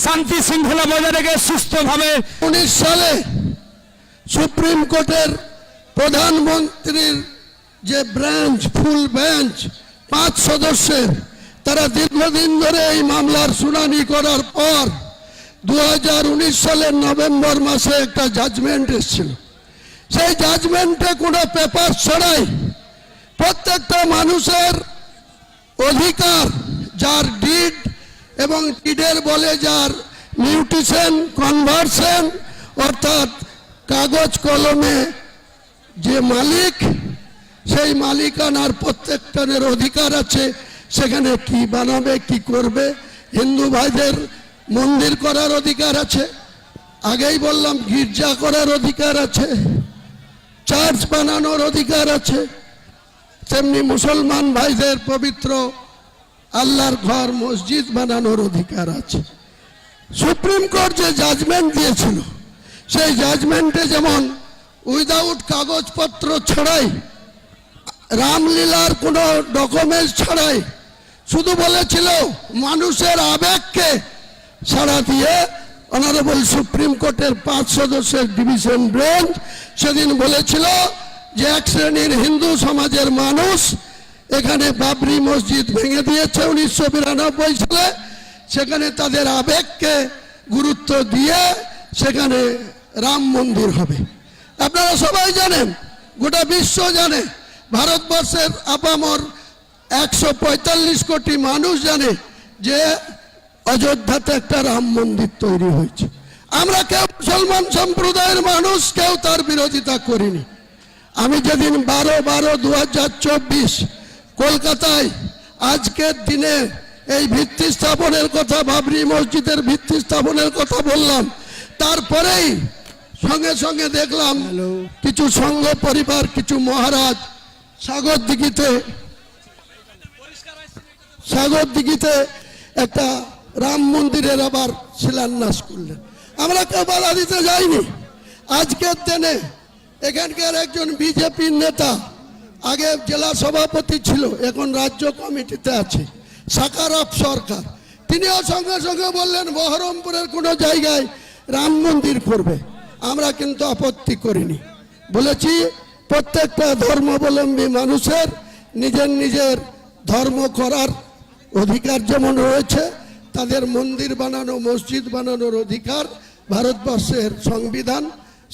শান্তি শৃঙ্খলা বজায় রেখে সুস্থভাবে 19 সালে সুপ্রিম কোর্টের প্রধানমন্ত্রীর যে ব্রাঞ্চ ফুল বেঞ্চ 5 সদস্যের তারা দীর্ঘদিন ধরে এই মামলার শুনানি করার পর 2019 সালের নভেম্বর মাসে একটা জাজমেন্ট এসেছিল। সেই জাজমেন্টে কোনো পেপার ছাড়াই প্রত্যেকটা মানুষের অধিকার, যার ডিড এবং ডিডের বলে যার মিউটেশন কনভার্সন অর্থাৎ কাগজ কলমে যে মালিক, সেই মালিকানার প্রত্যেকটার অধিকার আছে। সেখানে কি বানাবে, কি করবে, হিন্দু ভাইদের মন্দির করার অধিকার আছে, আগেই বললাম গির্জা করার অধিকার আছে, চার্চ বানানোর অধিকার আছে, তেমনি মুসলমান ভাইদের পবিত্র আল্লাহর ঘর মসজিদ বানানোর অধিকার আছে। সুপ্রিম কোর্ট যে জাজমেন্ট দিয়েছিল সেই জাজমেন্টে যেমন উইদাউট কাগজপত্র ছাড়াই, রামলীলার কোনো ডকুমেন্টস ছাড়াই, শুধু বলেছিল মানুষের আবেগকে সাড়া দিয়ে অনারেবল সুপ্রিম কোর্টের 5 সদস্যের ডিভিশন বেঞ্চ সেদিন বলেছিল যে এক শ্রেণীর হিন্দু সমাজের মানুষ এখানে বাবরি মসজিদ ভেঙে দিয়েছে 1992 সালে, সেখানে তাদের আবেগকে গুরুত্ব দিয়ে সেখানে রাম মন্দির হবে। আপনারা সবাই জানেন, গোটা বিশ্ব জানে, ভারতবর্ষের আপামর 145 কোটি মানুষ জানে যে অযোধ্যাতে একটা রাম মন্দির তৈরি হয়েছে। আমরা কেউ মুসলমান সম্প্রদায়ের মানুষ কেউ তার বিরোধিতা করিনি। আমি যেদিন 12/12/2024 কলকাতায় আজকের দিনে এই ভিত্তি স্থাপনের কথা, বাবরি মসজিদের ভিত্তি স্থাপনের কথা বললাম, তারপরেই সঙ্গে সঙ্গে দেখলাম কিছু সংঘ পরিবার, কিছু মহারাজ সাগর দিঘিতে একটা রাম মন্দিরের আবার শিলান্যাস করলেন। আমরা কেউ বাধা দিতে যাইনি। আজকের দিনে এখানকার একজন বিজেপির নেতা, আগে জেলা সভাপতি ছিল, এখন রাজ্য কমিটিতে আছে, সাকারাপ সরকার, তিনিও সঙ্গে সঙ্গে বললেন বহরমপুরের কোনো জায়গায় রাম মন্দির করবে। আমরা কিন্তু আপত্তি করিনি, বলেছি প্রত্যেকটা ধর্মাবলম্বী মানুষের নিজের নিজের ধর্ম করার অধিকার যেমন রয়েছে, তাদের মন্দির বানানো, মসজিদ বানানোর অধিকার ভারতবর্ষের সংবিধান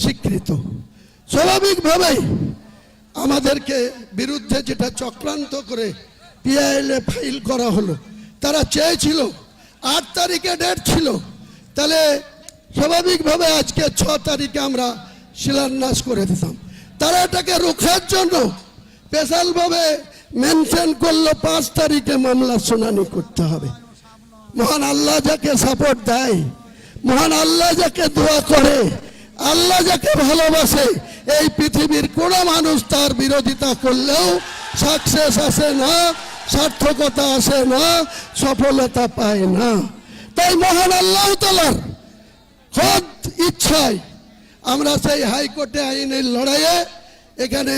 স্বীকৃত। স্বাভাবিকভাবেই আমাদেরকে বিরুদ্ধে যেটা চক্রান্ত করে পিআইএলএ ফাইল করা হলো, তারা চেয়েছিল 8 তারিখে ডেট ছিল, তাহলে স্বাভাবিকভাবে আজকে 6 তারিখে আমরা শিলান্যাস করে দিতাম। তারা এটাকে রোখার জন্য স্পেশালভাবে মেনশন করলো 5 তারিখে মামলা শুনানি করতে হবে। মহান আল্লাহ যাকে সাপোর্ট দেয়, মহান আল্লাহ যাকে দোয়া করে, আল্লাহ যাকে ভালোবাসে, এই পৃথিবীর কোনো মানুষ তার বিরোধিতা করলেও সাকসেস আসে না, সার্থকতা আসে না, সফলতা পায় না। তাই মহান আল্লাহ তাআলার খোদ ইচ্ছায় আমরা সেই হাইকোর্টে আইনের লড়াইয়ে এখানে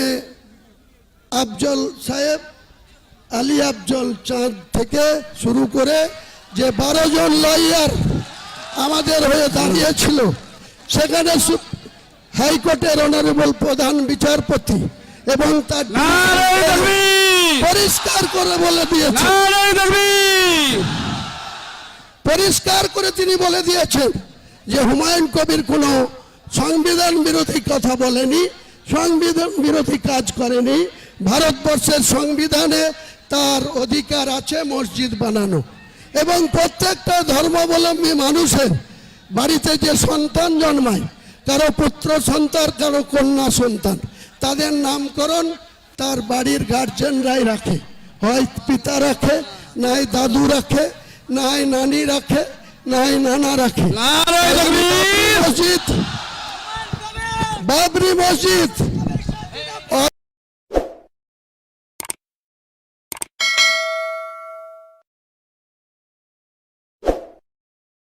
আফজল সাহেব, আলী আফজল চাঁদ থেকে শুরু করে যে 12 জন লয়ার আমাদের হয়ে দাঁড়িয়েছিল, সেখানে হাইকোর্টের অনারেবল প্রধান বিচারপতি এবং তার পরিষ্কার করে বলে দিয়েছেন, পরিষ্কার করে তিনি বলে দিয়েছেন যে হুমায়ুন কবির কোনো সংবিধান বিরোধী কথা বলেনি, সংবিধান বিরোধী কাজ করেনি। ভারতবর্ষের সংবিধানে তার অধিকার আছে মসজিদ বানানো, এবং প্রত্যেকটা ধর্মাবলম্বী মানুষের বাড়িতে যে সন্তান জন্মায়, কারো পুত্র সন্তান, কারো কন্যা সন্তান, তাদের নামকরণ তার বাড়ির গার্জেনরাই রাখে, হয় পিতা রাখে, নাই দাদু রাখে, নাই নানি রাখে, নাই নানা রাখে। মসজিদ, বাবরি মসজিদ